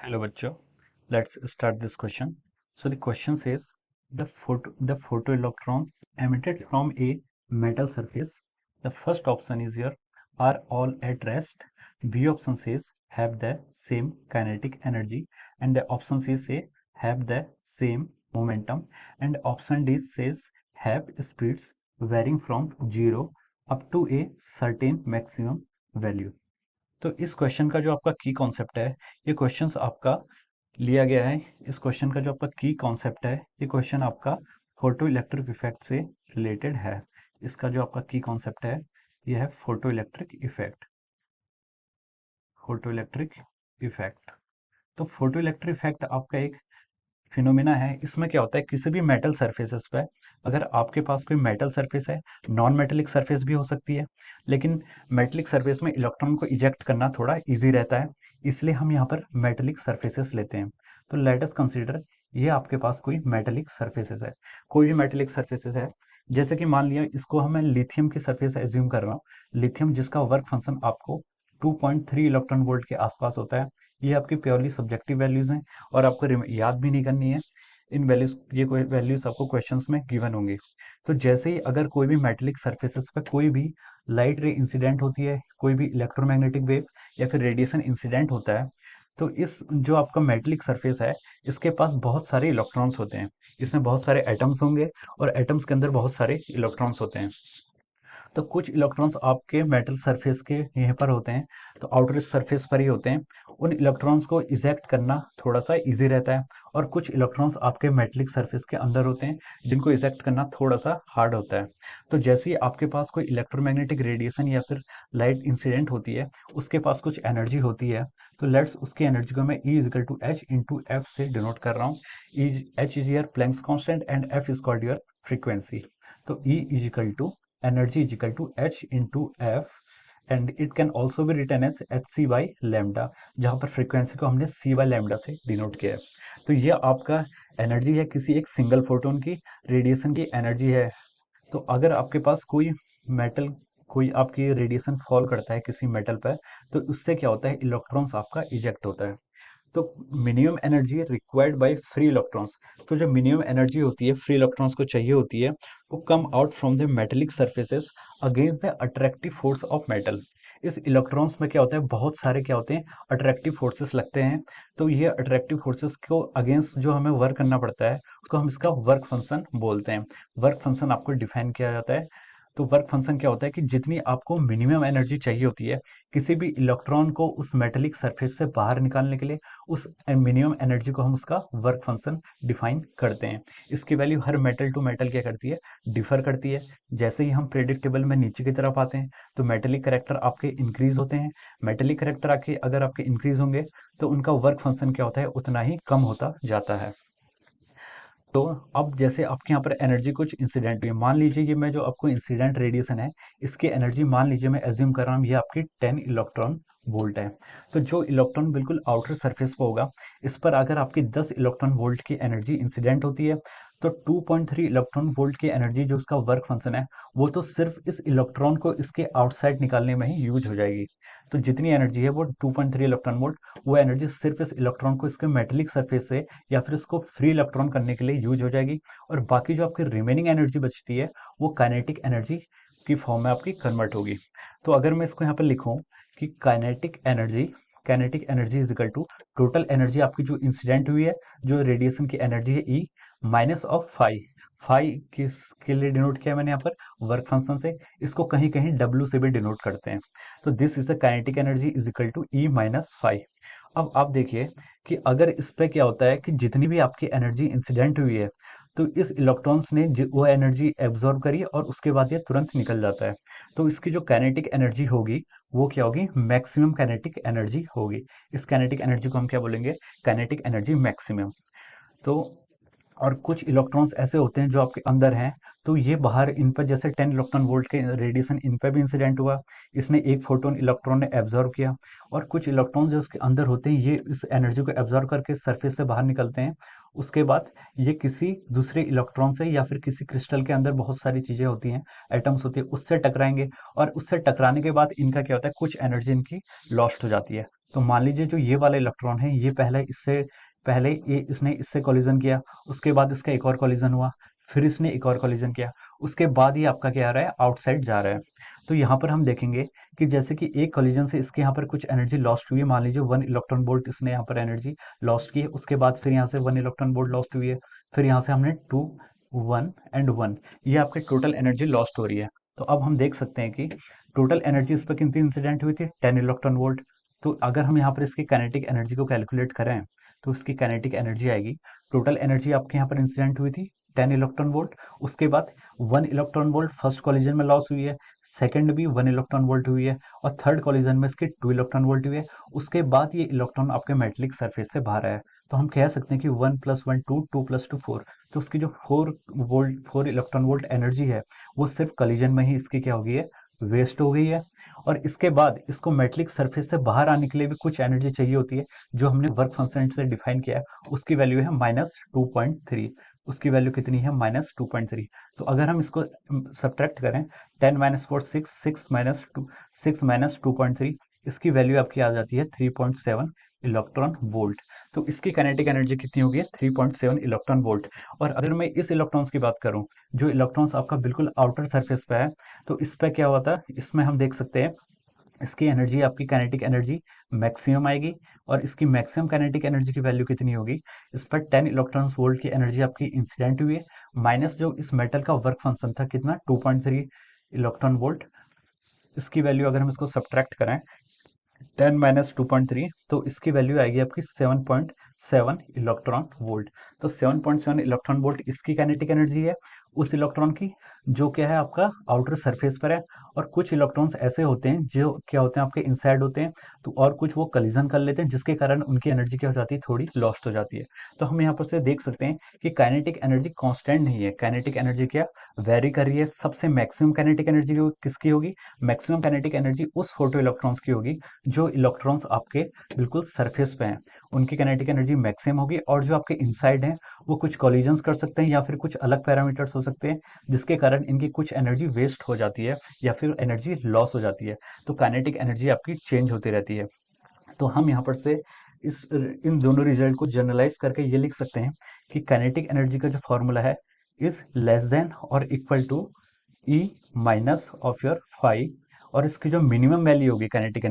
Hello bachcho, let's start this question. So the question says the photoelectrons emitted from a metal surface. The first option is here are all at rest. B option says have the same kinetic energy, and the option C say have the same momentum, and option D says have speeds varying from 0 up to a certain maximum value. तो इस question का जो आपका की concept है, ये question आपका लिया गया है। इस क्वेश्चन का जो आपका की कॉन्सेप्ट है, ये क्वेश्चन आपका फोटो इलेक्ट्रिक इफेक्ट से रिलेटेड है। इसका जो आपका की कॉन्सेप्ट है, ये है photo electric effect. Photo electric effect तो फोटो इलेक्ट्रिक इफेक्ट आपका एक फिनोमिना है। इसमें क्या होता है, किसी भी मेटल सरफेसेस पे अगर आपके पास कोई मेटल सरफेस है, नॉन मेटेलिक सरफेस भी हो सकती है, लेकिन मेटेलिक सरफेस में इलेक्ट्रॉन को इजेक्ट करना थोड़ा इजी रहता है, इसलिए हम यहाँ पर मेटेलिक सरफेसेस लेते हैं। तो लेट अस कंसीडर ये आपके पास कोई मेटेलिक सरफेसेस है, कोई भी मेटेलिक सरफेसेस है। जैसे कि मान लिया इसको हमें लिथियम की सरफेस एज्यूम कर रहा हूँ, लिथियम जिसका वर्क फंक्शन आपको 2.3 इलेक्ट्रॉन वोल्ट के आसपास होता है। ये आपकी प्योरली सब्जेक्टिव वैल्यूज हैं और आपको याद भी नहीं करनी है। इन वैल्यूज, ये कोई वैल्यूज आपको क्वेश्चंस में गिवन होंगी। तो जैसे ही अगर कोई भी मेटेलिक सरफेसेस पर कोई भी लाइट रे इंसिडेंट होती है, कोई भी इलेक्ट्रोमैग्नेटिक वेव या फिर रेडिएशन इंसिडेंट होता है, तो इस जो आपका मेटेलिक सरफेस है, इसके पास बहुत सारे इलेक्ट्रॉन्स होते हैं। इसमें बहुत सारे एटम्स होंगे और एटम्स के अंदर बहुत सारे इलेक्ट्रॉन्स होते हैं। तो कुछ इलेक्ट्रॉन्स आपके मेटल सरफेस के यहीं पर होते हैं, तो आउटर सरफेस पर ही होते हैं। उन इलेक्ट्रॉन्स को इजेक्ट करना थोड़ा सा इजी रहता है, और कुछ इलेक्ट्रॉन्स आपके मेटलिक सरफेस के अंदर होते हैं जिनको इजेक्ट करना थोड़ा सा हार्ड होता है। तो जैसे ही आपके पास कोई इलेक्ट्रोमैग्नेटिक रेडिएशन या फिर लाइट इंसिडेंट होती है, उसके पास कुछ एनर्जी होती है। तो लेट्स उसकी एनर्जी को मैं E is equal to H into F से डिनोट कर रहा हूँ। H is your Planck's constant and F is called your frequency. तो E is equal to energy is equal to h into f, and it can also be written as hc by lambda, जहां पर frequency को हमने c by lambda से denote किया है। तो ये आपका एनर्जी है किसी एक सिंगल फोटोन की, रेडिएशन की एनर्जी है। तो अगर आपके पास कोई मेटल, कोई आपकी रेडिएशन फॉल करता है किसी मेटल पर, तो उससे क्या होता है, इलेक्ट्रॉन्स आपका इजेक्ट होता है। तो minimum energy required by free electrons, तो जो मिनिमम एनर्जी होती है फ्री इलेक्ट्रॉन्स को चाहिए होती है, वो come out from the metallic surfaces against the attractive force of metal. इस इलेक्ट्रॉन्स में क्या होता है, बहुत सारे क्या होते हैं, अट्रैक्टिव फोर्सेस लगते हैं। तो ये अट्रैक्टिव फोर्सेस को अगेंस्ट जो हमें वर्क करना पड़ता है, उसको हम इसका वर्क फंक्शन बोलते हैं। वर्क फंक्शन आपको डिफाइन किया जाता है। तो वर्क फंक्शन क्या होता है कि जितनी आपको मिनिमम एनर्जी चाहिए होती है किसी भी इलेक्ट्रॉन को उस मेटेलिक सरफेस से बाहर निकालने के लिए, उस मिनिमम एनर्जी को हम उसका वर्क फंक्शन डिफाइन करते हैं। इसकी वैल्यू हर मेटल टू मेटल क्या करती है, डिफर करती है। जैसे ही हम प्रेडिक्टेबल में नीचे की तरफ आते हैं, तो मेटेलिक करेक्टर आपके इंक्रीज होते हैं। मेटेलिक करेक्टर आके अगर आपके इंक्रीज होंगे, तो उनका वर्क फंक्शन क्या होता है, उतना ही कम होता जाता है। तो अब जैसे आपके यहाँ पर एनर्जी कुछ इंसिडेंट हुई, मान लीजिए ये मैं जो आपको इंसिडेंट रेडिएशन है, इसकी एनर्जी मान लीजिए मैं एज्यूम कर रहा हूँ ये आपकी 10 इलेक्ट्रॉन वोल्ट है। तो जो इलेक्ट्रॉन बिल्कुल आउटर सरफेस पर होगा, इस पर अगर आपकी 10 इलेक्ट्रॉन वोल्ट की एनर्जी इंसिडेंट होती है, तो 2.3 इलेक्ट्रॉन वोल्ट की एनर्जी जो उसका वर्क फंक्शन है, वो तो सिर्फ इस इलेक्ट्रॉन को इसके आउटसाइड निकालने में ही यूज हो जाएगी। तो जितनी एनर्जी है वो 2.3 इलेक्ट्रॉन वोल्ट, वो एनर्जी सिर्फ इस इलेक्ट्रॉन को इसके मेटेलिक सरफेस से या फिर इसको फ्री इलेक्ट्रॉन करने के लिए यूज हो जाएगी। और बाकी जो आपकी रिमेनिंग एनर्जी बचती है, वो काइनेटिक एनर्जी की फॉर्म में आपकी कन्वर्ट होगी। तो अगर मैं इसको यहाँ पर लिखूं कि kinetic energy is equal to total energy आपकी जो इंसिडेंट हुई है, जो रेडिएशन की एनर्जी है, ई माइनस ऑफ फाई किसके लिए डिनोट किया मैंने यहाँ पर, वर्क फंक्शन से। इसको कहीं कहीं डब्ल्यू से भी डिनोट करते हैं। तो this is the kinetic energy is equal to E minus five. अब आप देखिए कि अगर इस पे क्या होता है कि जितनी भी आपकी एनर्जी इंसिडेंट हुई है, तो इस इलेक्ट्रॉन्स ने वो एनर्जी एब्जॉर्ब करी और उसके बाद ये तुरंत निकल जाता है। तो इसकी जो काइनेटिक एनर्जी होगी, वो क्या होगी, मैक्सिमम काइनेटिक एनर्जी होगी। इस काइनेटिक एनर्जी को हम क्या बोलेंगे, काइनेटिक एनर्जी मैक्सिमम। तो और कुछ इलेक्ट्रॉन्स ऐसे होते हैं जो आपके अंदर हैं, तो ये बाहर इन पर जैसे 10 इलेक्ट्रॉन वोल्ट के रेडिएशन इन पर भी इंसिडेंट हुआ, इसने एक फोटोन इलेक्ट्रॉन ने एब्जॉर्ब किया। और कुछ इलेक्ट्रॉन जो उसके अंदर होते हैं, ये इस एनर्जी को एब्जॉर्ब करके सरफेस से बाहर निकलते हैं। उसके बाद ये किसी दूसरे इलेक्ट्रॉन से या फिर किसी क्रिस्टल के अंदर बहुत सारी चीजें होती हैं, एटम्स होती है, उससे टकराएंगे। और उससे टकराने के बाद इनका क्या होता है, कुछ एनर्जी इनकी लॉस्ट हो जाती है। तो मान लीजिए जो ये वाला इलेक्ट्रॉन है, ये पहले ये इसने इससे कॉलिजन किया, उसके बाद इसका एक और कॉलिजन हुआ, फिर इसने एक और कॉलिजन किया, उसके बाद ये आपका क्या आ रहा है, आउटसाइड जा रहा है। तो यहाँ पर हम देखेंगे कि जैसे कि एक कॉलिजन से इसके यहाँ पर कुछ एनर्जी लॉस्ट हुई है, मान लीजिए 1 इलेक्ट्रॉन वोल्ट इसने यहाँ पर एनर्जी लॉस्ट की है, उसके बाद फिर यहाँ से 1 इलेक्ट्रॉन वोल्ट लॉस्ट हुई है, फिर यहाँ से हमने 2, 1 एंड 1, ये आपके टोटल एनर्जी लॉस्ट हो रही है। तो अब हम देख सकते हैं कि टोटल एनर्जी इस पर कितनी इंसिडेंट हुई थी, 10 इलेक्ट्रॉन वोल्ट। तो अगर हम यहाँ पर इसकी काइनेटिक एनर्जी को कैलकुलेट करें, तो इसकी काइनेटिक एनर्जी आएगी, टोटल एनर्जी आपके यहाँ पर इंसिडेंट हुई थी 10 इलेक्ट्रॉन वोल्ट, उसके बाद 1 इलेक्ट्रॉन वोल्ट फर्स्ट कॉलिजन में लॉस हुई है, सेकंड भी 1 इलेक्ट्रॉन वोल्ट हुई है, और थर्ड कॉलिजन में इसकी 2 इलेक्ट्रॉन वोल्ट हुई है। उसके बाद ये इलेक्ट्रॉन आपके मेटेलिक सरफेस से बाहर आया। तो हम कह सकते हैं कि 1 + 1 2, 2 + 2 4। तो उसकी जो 4 इलेक्ट्रॉन वोल्ट एनर्जी है, वो सिर्फ कॉलिजन में ही इसकी क्या हो गई है, वेस्ट हो गई है। और इसके बाद इसको मेटेलिक सरफेस से बाहर आने के लिए भी कुछ एनर्जी चाहिए होती है, जो हमने वर्क फंक्शन से डिफाइन किया है, उसकी वैल्यू है -2.3। उसकी वैल्यू कितनी है, -2.3। तो अगर हम इसको सब्ट्रैक्ट करें, 10 - 4 6, 6 - 2 इसकी वैल्यू आपकी आ जाती है 3.7 इलेक्ट्रॉन वोल्ट। तो इसकी काइनेटिक एनर्जी कितनी होगी, 3.7 इलेक्ट्रॉन वोल्ट। और अगर मैं इस इलेक्ट्रॉन्स की बात करूं, जो इलेक्ट्रॉन्स आपका बिल्कुल आउटर सरफेस पे है, तो इस पे क्या होता है, इसमें हम देख सकते हैं इसकी एनर्जी, आपकी काइनेटिक एनर्जी मैक्सिमम आएगी। और इसकी मैक्सिमम काइनेटिक एनर्जी की वैल्यू कितनी होगी, इस पर 10 इलेक्ट्रॉन्स वोल्ट की एनर्जी आपकी इंसिडेंट हुई है, माइनस जो इस मेटल का वर्क फंक्शन था कितना, 2.3 इलेक्ट्रॉन वोल्ट। इसकी वैल्यू अगर हम इसको सब्ट्रैक्ट करें, 10 - 2.3, तो इसकी वैल्यू आएगी आपकी 7.7 इलेक्ट्रॉन वोल्ट। तो 7.7 इलेक्ट्रॉन वोल्ट इसकी काइनेटिक एनर्जी है, उस इलेक्ट्रॉन की जो क्या है आपका आउटर सरफेस पर है। और कुछ इलेक्ट्रॉन्स ऐसे होते हैं जो क्या होते हैं, आपके इनसाइड होते हैं, तो और कुछ वो कलिजन कर लेते हैं, जिसके कारण उनकी एनर्जी क्या हो जाती है, थोड़ी लॉस्ट हो जाती है। तो हम यहाँ पर से देख सकते हैं कि काइनेटिक एनर्जी कांस्टेंट नहीं है, काइनेटिक एनर्जी क्या वेरी कर रही है। सबसे मैक्सिमम काइनेटिक एनर्जी किसकी होगी, मैक्सिमम काइनेटिक एनर्जी उस फोटो इलेक्ट्रॉन्स की होगी जो इलेक्ट्रॉन्स आपके बिल्कुल सरफेस पे हैं, उनकी काइनेटिक एनर्जी मैक्सिमम होगी। और जो आपके इनसाइड हैं, वो कुछ कॉलिजन्स कर सकते हैं या फिर कुछ अलग पैरामीटर्स हो सकते हैं, जिसके कारण इनकी कुछ एनर्जी वेस्ट हो जाती है या फिर एनर्जी लॉस हो जाती है। तो काइनेटिक एनर्जी आपकी चेंज होती रहती है। तो हम यहाँ पर से इन दोनों रिजल्ट को जनरलाइज करके ये लिख सकते हैं कि काइनेटिक एनर्जी का जो फॉर्मूला है, इज लेस देन और equal to E minus of your five. और इसकी जो मिनिमम वैल्यू होगी काइनेटिक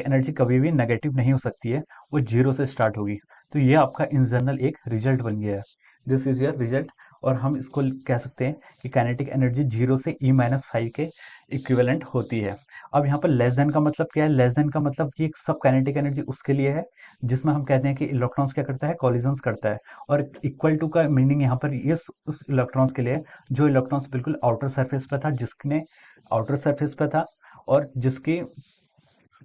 एनर्जी कभी भी नेगेटिव नहीं हो सकती है, वो जीरो से स्टार्ट होगी। तो ये आपका इन जनरल एक रिजल्ट बन गया है, दिस इज योर रिजल्ट। और हम इसको कह सकते हैं कि काइनेटिक एनर्जी 0 से E - 5 के इक्विवेलेंट होती है। अब यहाँ पर लेस देन का मतलब क्या है, लेस देन का मतलब कि सब काइनेटिक एनर्जी उसके लिए है जिसमें हम कहते हैं कि इलेक्ट्रॉन्स क्या करता है, कॉलिजन्स करता है। और इक्वल टू का मीनिंग यहाँ पर ये उस इलेक्ट्रॉन्स के लिए है जो इलेक्ट्रॉन्स बिल्कुल आउटर सरफेस पे था, जिसने आउटर सरफेस पे था, और जिसकी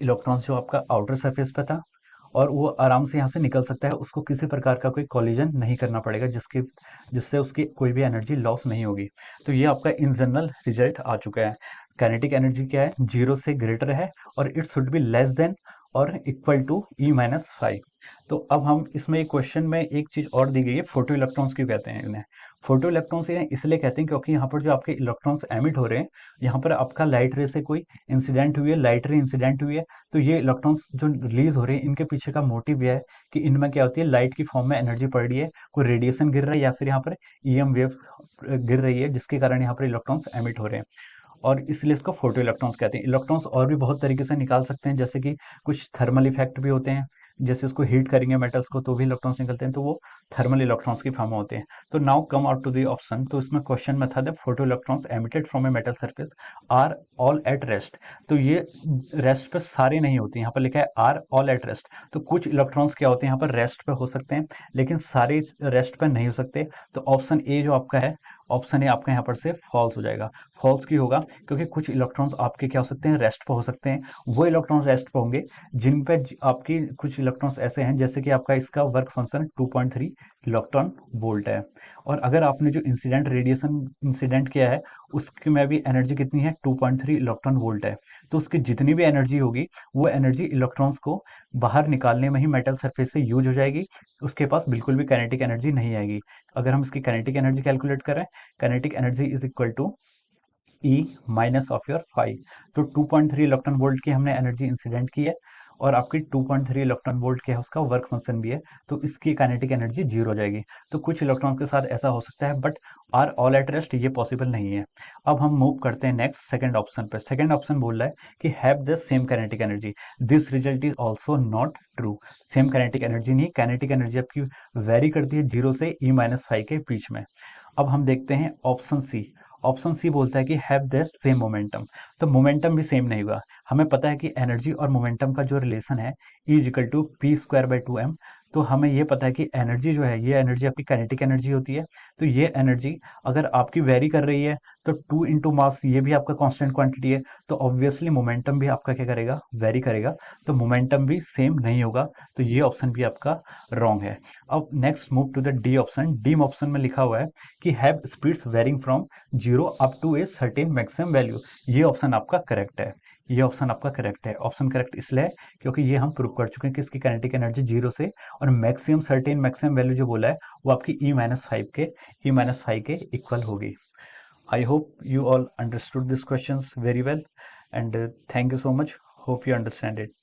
इलेक्ट्रॉन्स जो आपका आउटर सरफेस पे था, और वो आराम से यहाँ से निकल सकता है, उसको किसी प्रकार का कोई कॉलिजन नहीं करना पड़ेगा, जिससे उसकी कोई भी एनर्जी लॉस नहीं होगी। तो ये आपका इन जनरल रिजल्ट आ चुका है। काइनेटिक एनर्जी क्या है, 0 से ग्रेटर है, और it should be less than और इक्वल टू E - 5। तो अब हम इसमें एक क्वेश्चन में एक चीज और दी गई है, फोटो इलेक्ट्रॉन्स क्यों कहते हैं इन्हें। फोटो इलेक्ट्रॉन्स इन्हें इसलिए कहते हैं क्योंकि यहाँ पर जो आपके इलेक्ट्रॉन्स एमिट हो रहे हैं, यहाँ पर आपका लाइट रे से कोई इंसिडेंट हुई है, लाइट रे इंसिडेंट हुई है, तो ये इलेक्ट्रॉन्स जो रिलीज हो रहे हैं, इनके पीछे का मोटिव यह है कि इनमें क्या होती है, लाइट की फॉर्म में एनर्जी पड़ रही है, कोई रेडिएशन गिर रहा है या फिर यहाँ पर ईएम वेव गिर रही है, जिसके कारण यहाँ पर इलेक्ट्रॉन्स एमिट हो रहे हैं। और इसलिए इसको फोटो इलेक्ट्रॉन्स कहते हैं। इलेक्ट्रॉन्स और भी बहुत तरीके से निकाल सकते हैं, जैसे कि कुछ थर्मल इफेक्ट भी होते हैं, जैसे इसको हीट करेंगे मेटल्स को तो भी इलेक्ट्रॉन्स निकलते हैं, तो वो थर्मल इलेक्ट्रॉन्स की फॉर्म में होते हैं। तो now come out to the option. तो इसमें क्वेश्चन में था the photo electrons emitted from a metal surface are all at rest. तो ये रेस्ट पे सारे नहीं होते, यहाँ पर लिखा है आर ऑल एट रेस्ट। तो कुछ इलेक्ट्रॉन्स क्या होते हैं, यहाँ पर रेस्ट पे हो सकते हैं, लेकिन सारे रेस्ट पे नहीं हो सकते। तो ऑप्शन ए जो आपका है, ऑप्शन ए आपका यहाँ पर से फॉल्स हो जाएगा। फॉल्स क्यों होगा, क्योंकि कुछ इलेक्ट्रॉन्स आपके क्या हो सकते हैं, रेस्ट पे हो सकते हैं। वो इलेक्ट्रॉन रेस्ट पे होंगे जिन पे आपकी कुछ इलेक्ट्रॉन्स ऐसे हैं, जैसे कि आपका इसका वर्क फंक्शन 2.3 इलेक्ट्रॉन वोल्ट है। और अगर आपने जो इंसिडेंट रेडिएशन इंसिडेंट किया है, उसकी में भी एनर्जी कितनी है, 2.3 इलेक्ट्रॉन वोल्ट है। तो उसकी जितनी भी एनर्जी होगी, वो एनर्जी इलेक्ट्रॉन्स को बाहर निकालने में ही मेटल सरफेस से यूज हो जाएगी, उसके पास बिल्कुल भी काइनेटिक एनर्जी नहीं आएगी। अगर हम इसकी काइनेटिक एनर्जी कैलकुलेट करें, kinetic energy is equal to E - of your 5। तो 2.3 इलेक्ट्रॉन वोल्ट की हमने एनर्जी इंसिडेंट की है, और आपकी 2.3 इलेक्ट्रॉन वोल्ट क्या है, उसका वर्क फंक्शन भी है, तो इसकी काइनेटिक एनर्जी जीरो हो जाएगी। तो कुछ इलेक्ट्रॉन के साथ ऐसा हो सकता है, but are all at rest ये पॉसिबल नहीं है। अब हम मूव करते हैं नेक्स्ट सेकंड ऑप्शन पे। सेकंड ऑप्शन बोल रहा है कि have the same kinetic energy, this result is also not true. Same kinetic energy नहीं, काइनेटिक एनर्जी आपकी वेरी करती है 0 से E-5 के बीच में। अब हम देखते हैं ऑप्शन सी। ऑप्शन सी बोलता है कि हैव द सेम मोमेंटम। तो मोमेंटम भी सेम नहीं हुआ। हमें पता है कि एनर्जी और मोमेंटम का जो रिलेशन है E=p²/2m। तो हमें ये पता है कि एनर्जी जो है, ये एनर्जी आपकी काइनेटिक एनर्जी होती है। तो ये एनर्जी अगर आपकी वेरी कर रही है, तो 2 इंटू मास, ये भी आपका कांस्टेंट क्वांटिटी है, तो ऑब्वियसली मोमेंटम भी आपका क्या करेगा, वेरी करेगा। तो मोमेंटम भी सेम नहीं होगा। तो ये ऑप्शन भी आपका रॉन्ग है। अब next move to the D option. D option में लिखा हुआ है कि have speeds varying from 0 up to a certain maximum value. ये ऑप्शन आपका करेक्ट है। ये ऑप्शन आपका करेक्ट है। ऑप्शन करेक्ट इसलिए है क्योंकि ये हम प्रूव कर चुके हैं कि इसकी काइनेटिक एनर्जी 0 से और मैक्सिमम सर्टेन मैक्सिमम वैल्यू जो बोला है वो आपकी E-5 के इक्वल होगी। I hope you all understood these questions very well, and thank you so much. Hope you understand it.